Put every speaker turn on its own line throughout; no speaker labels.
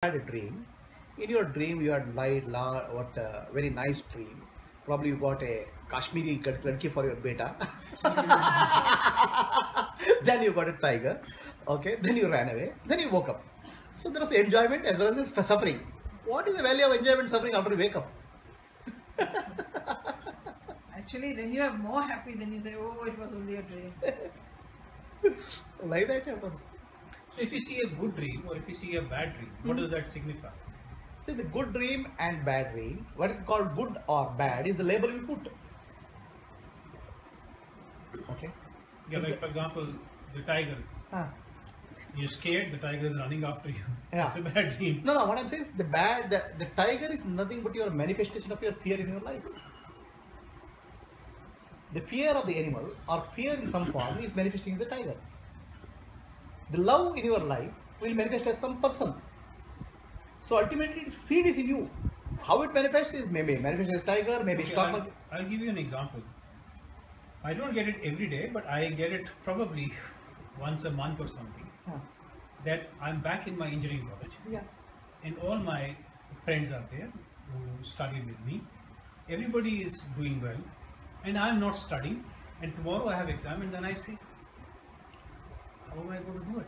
had a dream. In your dream, you had very nice dream. Probably you got a Kashmiri ladki for your beta. Then you got a tiger. Okay. Then you ran away. Then you woke up. So there was enjoyment as well as suffering. What is the value of enjoyment and suffering after you wake up?
Actually, then you are more happy than you say, oh, it was only a dream.
Like that happens.
So if you see a good dream or if you see a bad dream, what does that signify?
See, the good dream and bad dream, what is called good or bad is the label you put. Okay.
Yeah, like for example, the tiger. You're scared, the tiger is running after you.
Yeah.
It's a bad dream.
No, what I'm saying is the tiger is nothing but your manifestation of your fear in your life. The fear of the animal or fear in some form is manifesting as a tiger. The love in your life will manifest as some person. So ultimately, the seed is in you. How it manifests is maybe manifest as tiger, maybe
Okay,
stock market.
I'll give you an example. I don't get it every day, but I get it probably once a month or something. That I'm back in my engineering college.
Yeah.
And all my friends are there who studied with me. Everybody is doing well. And I'm not studying. And tomorrow I have exam and then I say, how am I going to do it?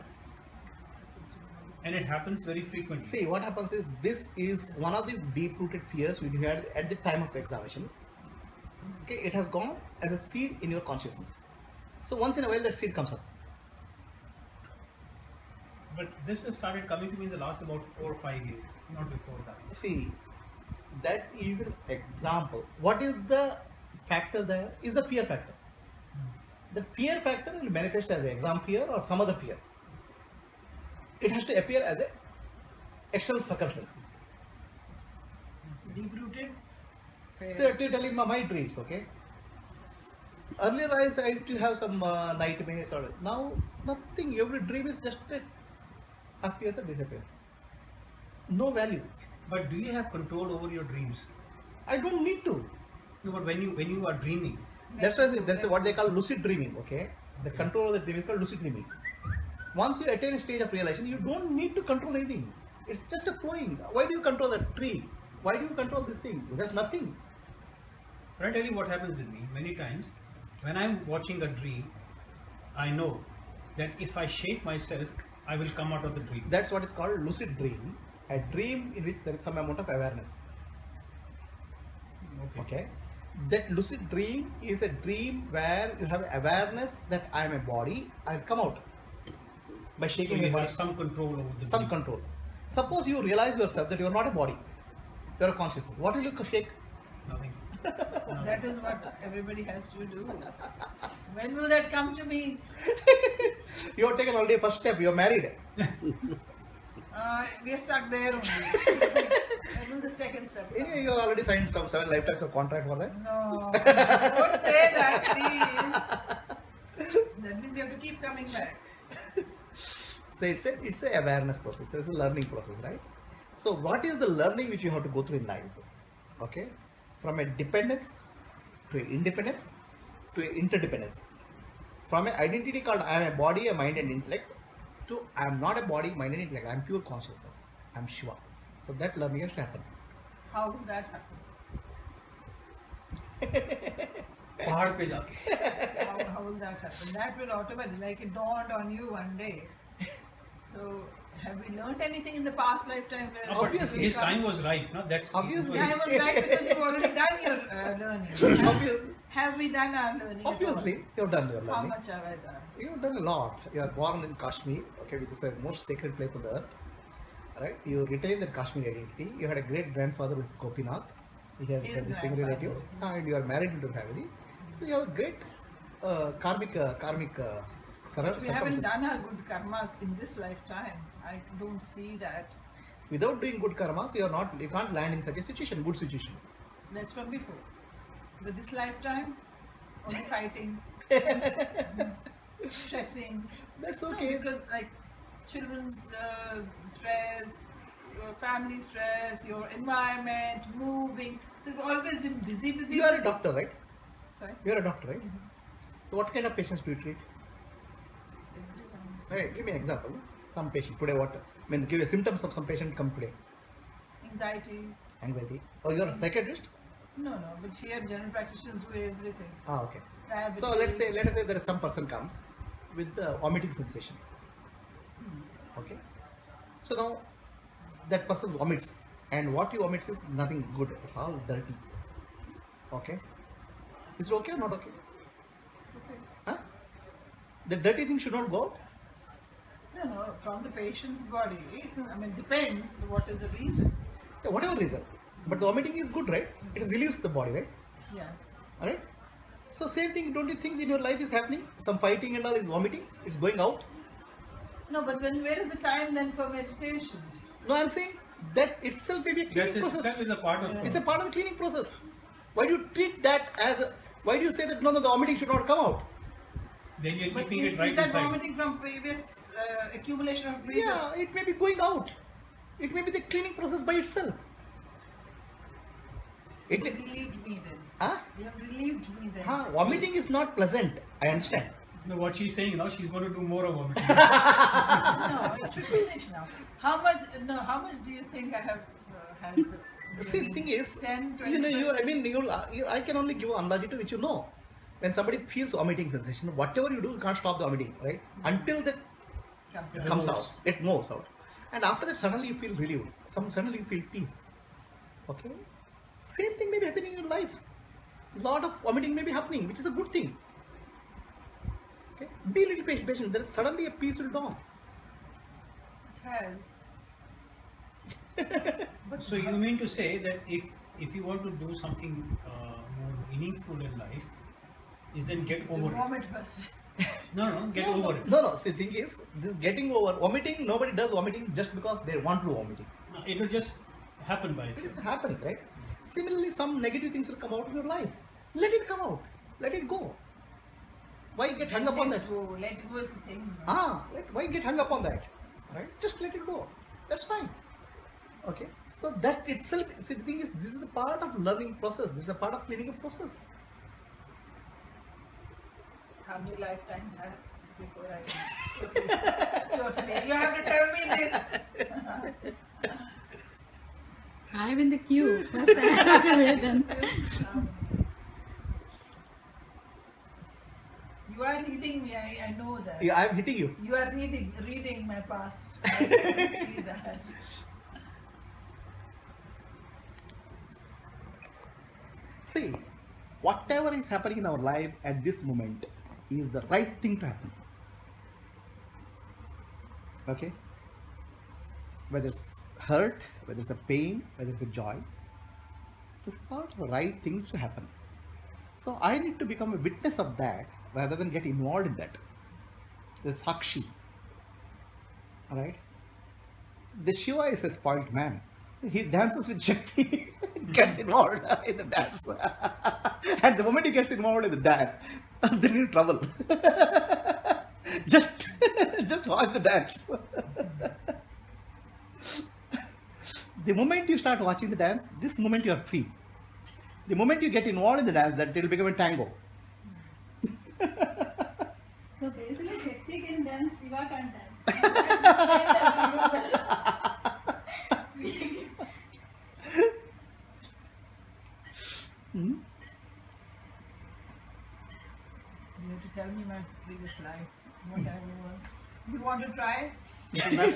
And it happens very frequently.
See, what happens is this is one of the deep-rooted fears we had at the time of the examination. Okay, it has gone as a seed in your consciousness. So once in a while that seed comes up.
But this has started coming to me in the last about 4 or 5 years, not before that.
See, that is an example. What is the factor there? Is the fear factor. The fear factor will manifest as an exam fear or some other fear. It has to appear as an external circumstance.
Deep-rooted?
So I'm telling my dreams, okay? Earlier I used to have some nightmares or now nothing. Every dream is just appears and disappears. No value.
But do you have control over your dreams?
I don't need to.
No, but when you are dreaming,
That's what they call lucid dreaming, okay? The control of the dream is called lucid dreaming. Once you attain a stage of realization, you don't need to control anything. It's just a flowing. Why do you control that tree? Why do you control this thing? There's nothing.
but I tell you what happens with me many times. When I'm watching a dream, I know that if I shake myself, I will come out of the dream.
That's what is called lucid dream. A dream in which there is some amount of awareness. Okay. That lucid dream is a dream where you have awareness that I am a body. I'll come out by
So
shaking
you
my body.
have some control over the
Some
dream.
control. Suppose you realize yourself that you are not a body. You are a consciousness. What will you shake?
Nothing.
That is what everybody has to do. When will that come to me?
You have taken already first step. You are married.
We are stuck there only. When will the second step come?
You have already signed some 7 lifetimes of contract for that.
No, don't say that, please. That means you have to keep coming back.
So it's a awareness process. It's a learning process, right? So what is the learning which you have to go through in life? Okay, from a dependence to a independence to a interdependence. From an identity called I am a body, a mind and intellect to I am not a body, mind and intellect. I am pure consciousness. I am Shiva. So that learning has to happen.
How would that happen?
पहाड़ पे जाके.
How will that happen? That will automatically, like it dawned on you one day. So, have we learned anything in the past lifetime? Where
No, but
Obviously.
his time was right, no? That's
Obviously.
Yeah, I was right because you've already done your learning.
Obviously,
Have we done our learning? at all?
obviously you have done your
How
learning.
much have I done?
You have done a lot. You are born in Kashmir, okay, which is the most sacred place on the earth. Right? You retain that Kashmir identity. You had a great grandfather who is Gopinath. He has
His
this thing
grandfather.
relative, and you are married into a family. So you have a great karmic
We haven't done our good karmas in this lifetime. I don't see that.
Without doing good karmas, you can't land in such a situation, good situation.
That's from before. But this lifetime, only fighting, stressing.
That's
No,
okay.
because like children's stress, your family stress, your environment, moving. So you've always been busy.
You are a doctor, right?
Sorry?
You are a doctor, right? So what kind of patients do you treat? Hey, give me an example. some patient today, what? I mean, give you symptoms of some patient come today.
Anxiety.
Anxiety. Oh, you're a psychiatrist?
No, but here general practitioners do everything.
Ah, okay.
Diabetes.
So let us say there is some person comes with the vomiting sensation. Okay. So now that person vomits, and what he vomits is nothing good. It's all dirty. Okay. Is it okay or not okay?
It's okay.
Huh? The dirty thing should not go out.
No, from the patient's body. I mean, depends what is the reason.
Yeah, whatever reason. But the vomiting is good, right? It relieves the body, right?
Yeah.
Alright? So same thing, don't you think in your life is happening? Some fighting and all is vomiting? It's going out?
No, but where is the time then for meditation?
No, I'm saying that itself may be a cleaning
That
process.
itself is a part of
It's a part of the cleaning process. Why do you treat that as a... Why do you say that no, the vomiting should not come out?
Then you're
But
keeping it right
is that
inside.
vomiting from previous accumulation of previous?
Yeah, it may be going out. It may be the cleaning process by itself.
You relieved me then.
Huh?
You have relieved me then.
Vomiting is not pleasant. I understand.
No, what she's saying now, she's going to do more of vomiting.
No, it's finished now. How much do you think I have had?
See, the thing is,
10,
I can only give an analogy to which you know. When somebody feels vomiting sensation, whatever you do, you can't stop the vomiting, right? Until that comes out, it moves out. And after that, suddenly you feel relieved. Suddenly you feel peace. Okay? Same thing may be happening in your life. Lot of vomiting may be happening, which is a good thing. Okay? Be a little patient. There is suddenly a peace will dawn.
It has.
So you mean to say that if you want to do something more meaningful in life, is then get over it?
Vomit first.
No, get over it.
No. See, the thing is, this getting over vomiting. Nobody does vomiting just because they want to do vomiting.
No, it will just happen by
It
itself.
is happening, right? Similarly, some negative things will come out in your life. Let it come out. Let it go. Why get hung up on that?
Let go is the thing.
Why get hung up on that? Right? Just let it go. That's fine. Okay. So that itself, see, the thing is, this is a part of learning process. This is a part of cleaning up process.
How many lifetimes have before I totally. You have to tell me this.
I'm in the queue. First I have to wait then.
You are reading me, I know that.
Yeah, I'm hitting you.
You are reading my past. I can see that.
See, whatever is happening in our life at this moment is the right thing to happen. Okay? Whether it's hurt, whether it's a pain, whether it's a joy, it's part of the right thing to happen. So I need to become a witness of that rather than get involved in that. The Sakshi. Alright? The Shiva is a spoiled man. He dances with Shakti, gets involved in the dance. And the moment he gets involved in the dance, then you're in trouble. just watch the dance. The moment you start watching the dance, this moment you are free. The moment you get involved in the dance, that it will become a tango.
So basically, Shakti can dance, Shiva can't dance.
Hmm?
You have to tell me my previous life, what I was. You want to try? You have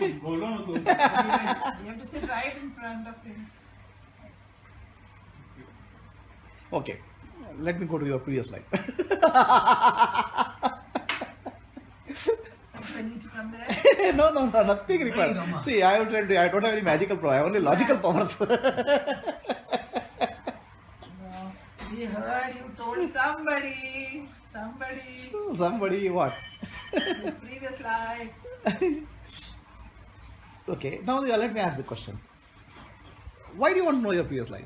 to sit right in front of him.
Okay, let me go to your previous life.
I need to come there.
No, nothing required. See, I don't have any magical power, I have only logical powers.
No, we heard you told somebody
Somebody what?
his previous life.
Okay, now let me ask the question. Why do you want to know your previous life?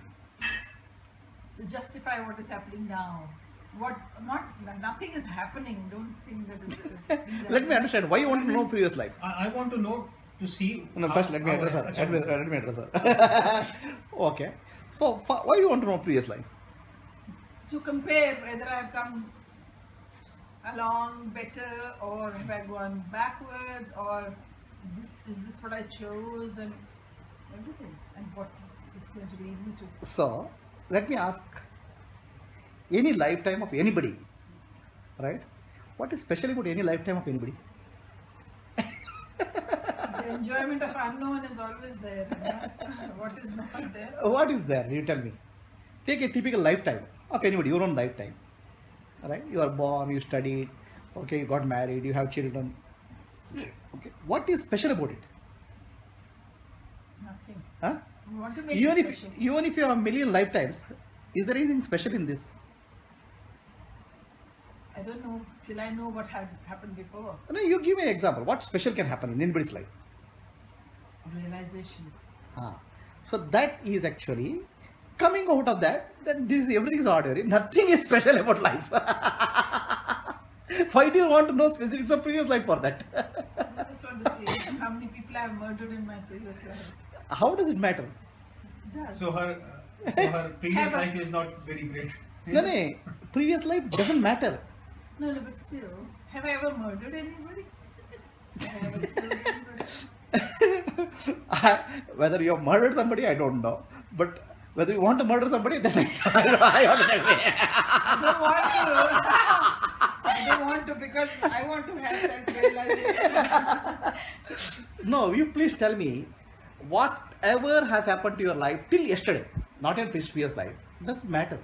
To justify what is happening now. Nothing is happening. Don't think that is.
Let me understand. Why you want to know previous life?
I want to know to see.
No, first let me address her. Let me address her. Okay. So, why do you want to know previous life?
To compare whether I have come along better or have I gone backwards or is this what I chose and everything, and what is it going to lead me to?
So, let me ask, any lifetime of anybody, right? What is special about any lifetime of anybody?
The enjoyment of unknown is always there. You know? What is not there?
What is there? You tell me. Take a typical lifetime of anybody, your own lifetime. Right? You are born, you studied, okay, you got married, you have children. Okay. What is special about it?
Nothing.
Huh?
You want to make
Even
it
if
special.
you have a million lifetimes, is there anything special in this?
I don't know till I know what had happened before.
No, you give me an example. What special can happen in anybody's life?
Realization.
So that is actually coming out of that this everything is ordinary. Nothing is special about life. Why do you want to know specifics of previous life for that?
I just want to see how many people I have murdered in my previous life.
How does it matter?
It does.
So her previous life is not very great.
No, previous life doesn't matter.
No, but still, have I ever murdered anybody? Have I ever killed anybody?
Whether you have murdered somebody, I don't know. But whether you want to murder somebody, that I don't know.
I don't want to because I want to have that realization.
No, you please tell me, whatever has happened to your life till yesterday, not in previous life, doesn't matter.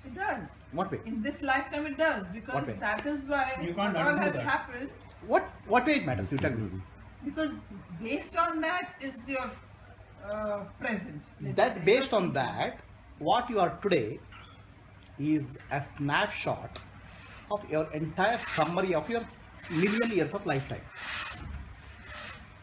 It does.
What way?
In this lifetime it does
What
because
way?
that is why
You
what
can't
all
undo
has
that.
happened.
What way it matters? You tell me.
Because based on that is your present.
That based on that, what you are today is a snapshot of your entire summary of your million years of lifetime.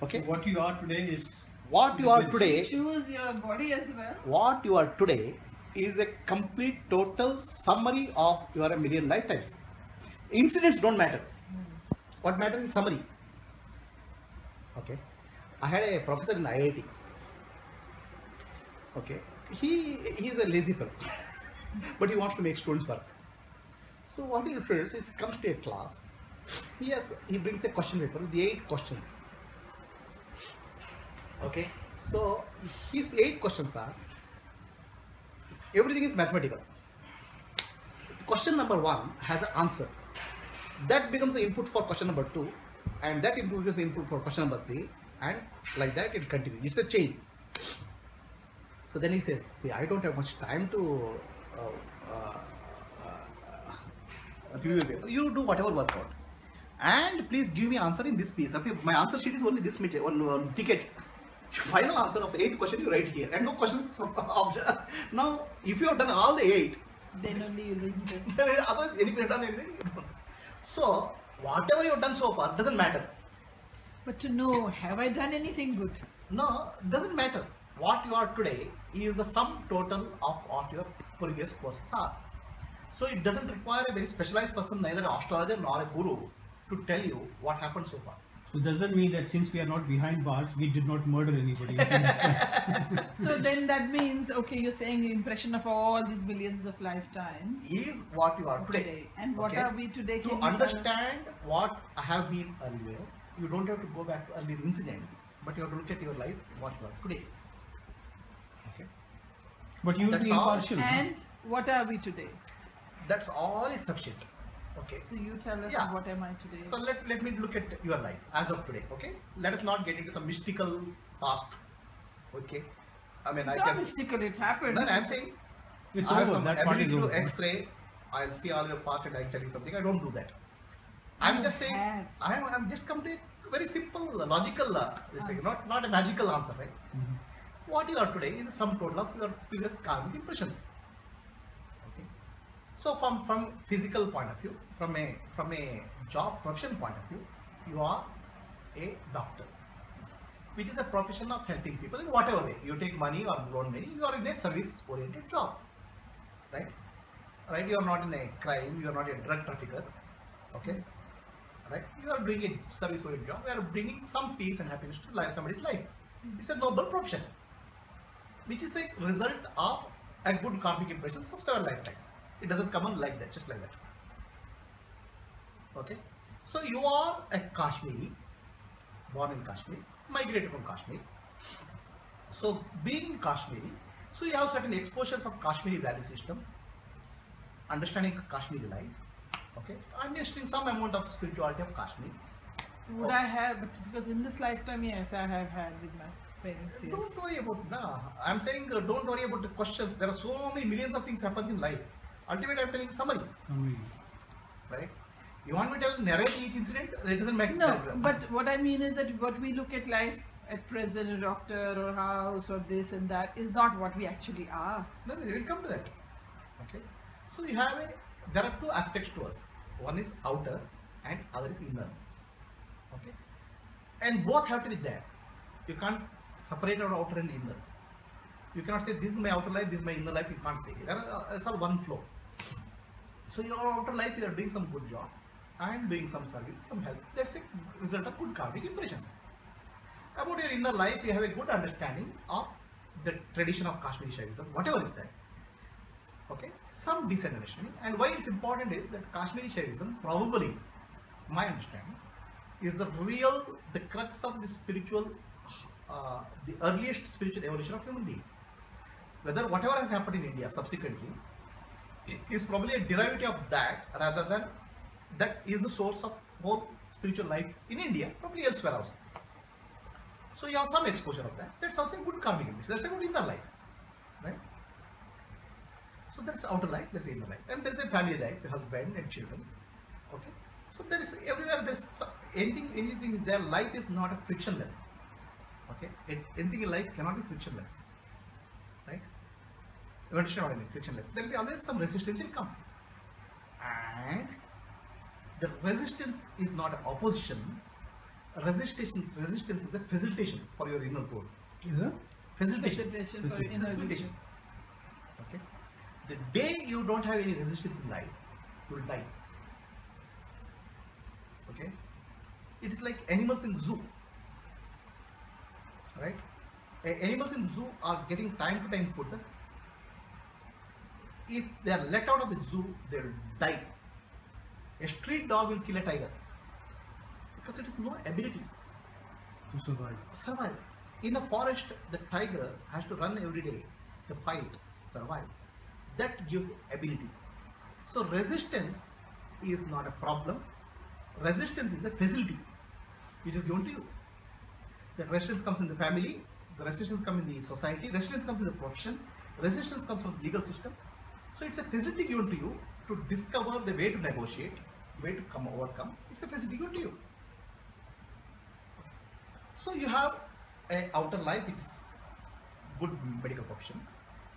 Okay?
What you are today is
What you are
You
today,
choose your body as well.
what you are today is a complete total summary of your million lifetimes. Incidents don't matter. What matters is summary. Okay? I had a professor in IIT. Okay? He is a lazy fellow. But he wants to make students work. So what he does is comes to a class. He brings a question paper with 8 questions. Okay? So his 8 questions are, everything is mathematical. Question number 1 has an answer. That becomes the input for question number 2, and that becomes the input for question number 3, and like that it continues. It's a chain. So then he says, see, I don't have much time to review your paper. You do whatever work out. And please give me answer in this piece. Okay, my answer sheet is only this much, one ticket. Final answer of 8th question you write here, and no questions. Now, if you have done all the 8,
Then only you reach them.
otherwise anybody have done anything. So whatever you have done so far doesn't matter.
But to know, have I done anything good?
No, doesn't matter. What you are today is the sum total of what your previous courses are. So it doesn't require a very specialized person, neither an astrologer nor a guru, to tell you what happened so far.
So does that mean that since we are not behind bars, we did not murder anybody?
So then that means, okay, you're saying the impression of all these millions of lifetimes
Is what you are today.
And what
Okay?
are we today?
To
Can you tell us?
understand what I have been earlier, you don't have to go back to earlier incidents, but you have to look at your life, what you are today. Okay?
But you will
That's
be
all.
impartial.
And what are we today?
That's all is sufficient. Okay.
So you tell us
Yeah.
what am I today?
So let me look at your life as of today. Okay. Let us not get into some mystical past. Okay. I mean,
It's
I
not
can.
mystical, it's happened.
No, I'm saying
It's
I have
over.
some
That part
ability
is
to
over.
X-ray. I'll see all your part and I'll tell you something. I don't do that. I'm
You
just saying.
have.
I'm just come to a very simple, logical, this thing, not a magical answer, right?
Mhm.
What you are today is the sum total of your previous karmic impressions. Okay. So from physical point of view, from a job profession point of view, you are a doctor, which is a profession of helping people in whatever way. You take money or loan money, you are in a service-oriented job, right? Right? You are not in a crime, you are not a drug trafficker, okay? Right? You are doing a service-oriented job. You are bringing some peace and happiness to somebody's life. It's a noble profession, which is a result of a good karmic impressions of several lifetimes. It doesn't come on like that, just like that. Okay? So you are a Kashmiri born in Kashmir, migrated from Kashmir. So being Kashmiri, so you have certain exposures of Kashmiri value system, understanding Kashmiri life, okay, understanding some amount of spirituality of Kashmir.
Would I have, but because in this lifetime, yes, I have had with my parents, yes.
Don't worry about I'm saying don't worry about the questions. There are so many millions of things happen in life. Ultimately, I'm telling summary, right? You want me to narrate each incident? It doesn't matter.
No, but what I mean is that what we look at life at present, a doctor or house or this and that, is not what we actually are.
No, we will come to that. Okay. So you have there are two aspects to us. One is outer and other is inner. Okay. And both have to be there. You can't separate our outer and inner. You cannot say this is my outer life, this is my inner life. You can't say. It's all one flow. So your outer life, you are doing some good job and doing some service, some help. That's a result of good karmic impressions. About your inner life, you have a good understanding of the tradition of Kashmiri Shaivism, whatever is that. Okay, some decent understanding. And why it's important is that Kashmiri Shaivism, probably, my understanding, is the crux of the spiritual, the earliest spiritual evolution of human beings. Whether whatever has happened in India subsequently is probably a derivative of that, rather than that is the source of whole spiritual life in India, probably elsewhere also. So you have some exposure of that. That's also a good karmic image. That's a good inner life, right? So that's outer life, that's inner life, and there's a family life, a husband and children. Okay. So there is everywhere. There's anything is there. Life is not a frictionless. Okay. Anything in life cannot be frictionless, right? You understand what I mean? Frictionless. There will be always some resistance will come, and the resistance is not an opposition. Resistance is a facilitation for your inner growth. Is a facilitation.
Facilitation for inner
Facilitation. Okay. The day you don't have any resistance in life, you will die. Okay. It is like animals in zoo, right? Animals in zoo are getting time to time food. If they are let out of the zoo, they will die. A street dog will kill a tiger because it has no ability
to
survive. In a forest, the tiger has to run every day to fight, survive. That gives the ability. So resistance is not a problem. Resistance is a facility which is given to you. The resistance comes in the family, the resistance comes in the society, resistance comes in the profession, resistance comes from the legal system. So it's a facility given to you to discover the way to negotiate, way to overcome. It's a facility given to you. So you have an outer life which is good medical profession.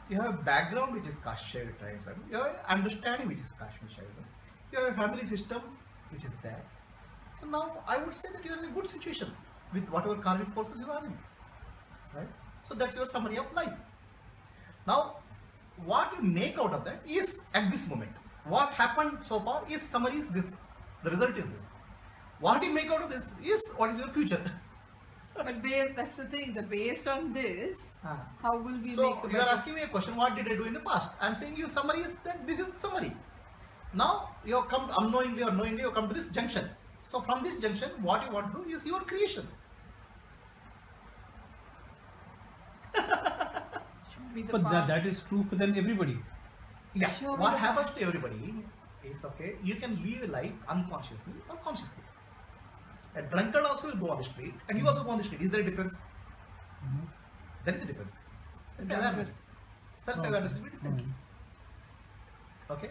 You have a background which is Kashmiri Shaivism. You have an understanding which is Kashmiri Shaivism. You have a family system which is there. So now I would say that you are in a good situation with whatever karmic forces you are in. Right? So that's your summary of life. Now, what you make out of that is at this moment. What happened so far is summary is this. The result is this. What you make out of this is what is your future.
But that's the thing, that based on this, how will we
so
make a
you are asking me a question, what did I do in the past? I am saying you summary is that this is the summary. Now you have come unknowingly or knowingly, you have come to this junction. So from this junction, what you want to do is your creation.
But that is true for then everybody.
Yeah.
Sure,
What
but
happens to everybody is, okay, you can live a life unconsciously or consciously. A drunkard also will go on the street and you also go on the street. Is there a difference? There is a difference. It's awareness. Self-awareness will be different. Okay.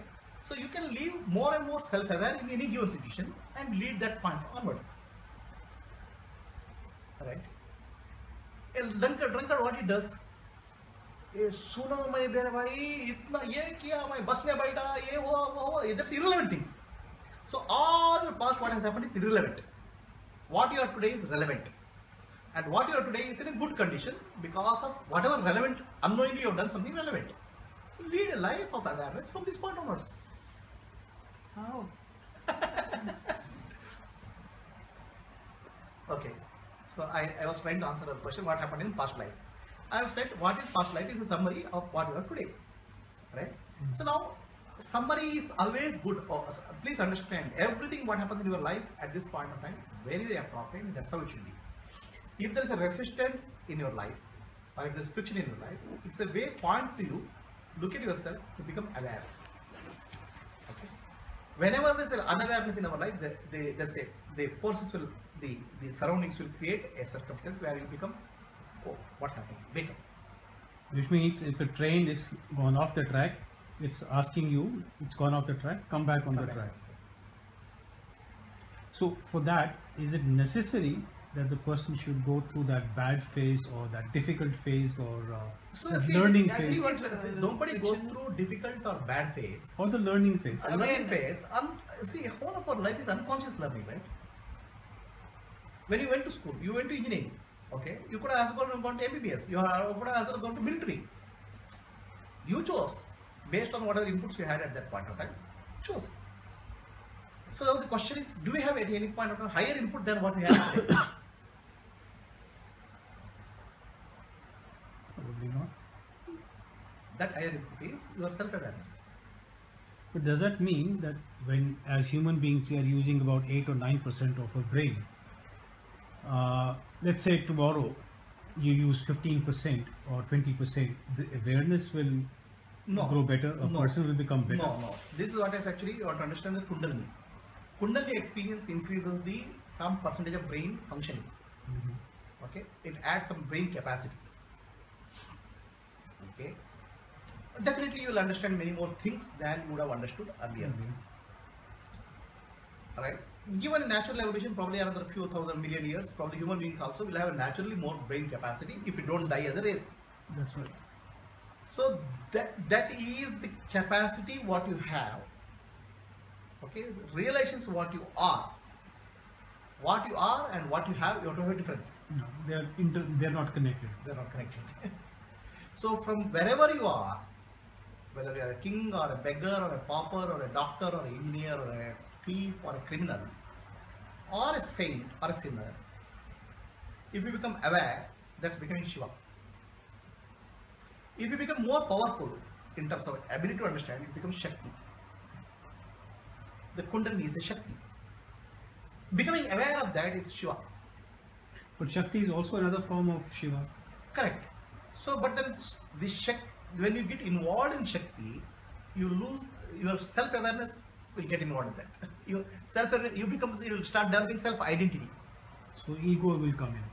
So you can live more and more self-aware in any given situation and lead that point onwards. Right? A drunkard what he does? सुनो मैं मेरे भाई इतना ये किया मैं बस में बैठा ये वो that's irrelevant things. So all your past what has happened is irrelevant. What you are today is relevant, and what you are today is in a good condition because of whatever relevant unknowingly you have done something relevant. So lead a life of awareness from this point onwards.
How?
Okay, so I was trying to answer the question what happened in past life. I have said what is past life is a summary of what you are today, right? So now summary is always good. Please understand everything what happens in your life at this point of time is very, very appropriate. That's how it should be. If there is a resistance in your life, or if there is friction in your life, it's a way point to you, look at yourself to become aware. Okay. Whenever there is an unawareness in our life, the forces will, the surroundings will create a circumstance where you become, oh, what's happening? Wake up.
Which means if a train is gone off the track, it's asking you, it's gone off the track, come back on the track. So for that, is it necessary that the person should go through that bad phase or that difficult phase or that learning phase?
Nobody goes through difficult or bad phase.
Or the learning phase?
Learning phase. See, whole of our life is unconscious learning, right? When you went to school, you went to engineering. Okay, you could have also gone to MBBS. You could have also gone to military. You chose based on whatever inputs you had at that point of time. Chose. So the question is, do we have at any point of time higher input than what we have today?
Probably not.
That higher input is your self-awareness.
But does that mean that when, as human beings, we are using about 8 or 9% of our brain, let's say tomorrow you use 15% or 20%, the awareness will grow better, a person will become better?
No. This is what is actually, you have to understand the Kundalini. Kundalini experience increases some percentage of brain functioning. Okay, it adds some brain capacity. Okay, definitely you will understand many more things than you would have understood earlier. Right? Given a natural evolution, probably another few thousand million years, probably human beings also will have a naturally more brain capacity if we don't die as a race.
That's right.
So that is the capacity what you have. Okay, realizations what you are. What you are and what you have a difference.
No, they're not connected.
They're not connected. So from wherever you are, whether you are a king or a beggar or a pauper or a doctor or an engineer or a thief or a criminal or a saint or a sinner, if you become aware, that's becoming Shiva. If you become more powerful in terms of ability to understand, it becomes Shakti. The Kundalini is a Shakti. Becoming aware of that is Shiva.
But Shakti is also another form of Shiva.
Correct. So, but then this Shakti, when you get involved in Shakti, you lose your self-awareness. Will get involved in that. You will start developing self-identity.
So ego will come in.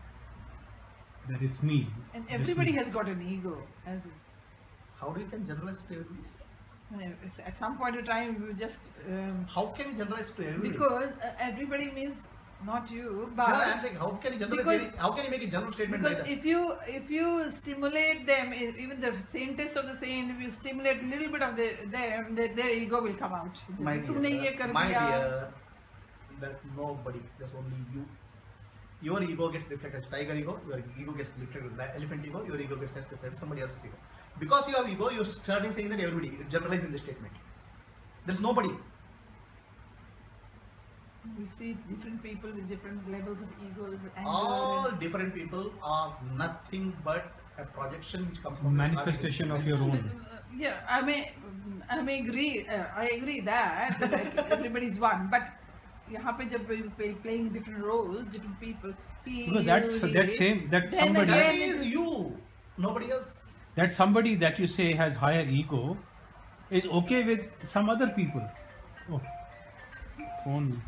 That it's me.
And everybody has got an ego.
How do you can generalize to everybody?
At some point of time, you just.
How can you generalize to everybody?
Because everybody means not you, but.
No, I'm saying, how can you generalize? How can you make a general statement like that?
Because if you stimulate them, even the scientists of the saint, if you stimulate a little bit of them, their ego will come out.
My dear, there's nobody. There's only you. Your ego gets reflected as tiger ego. Your ego gets reflected as elephant ego. Your ego gets reflected as somebody else's ego. Because you have ego, you're starting saying that everybody. You're generalizing the statement. There's nobody.
We see different people with different levels of egos.
All different people are nothing but a projection which comes from
manifestation of your own.
Yeah, I may agree. I agree that like everybody's one, but यहाँ पे जब we're playing different roles, different people.
That's somebody.
That is you. Nobody else.
That somebody that you say has higher ego is okay with some other people. Oh, phone.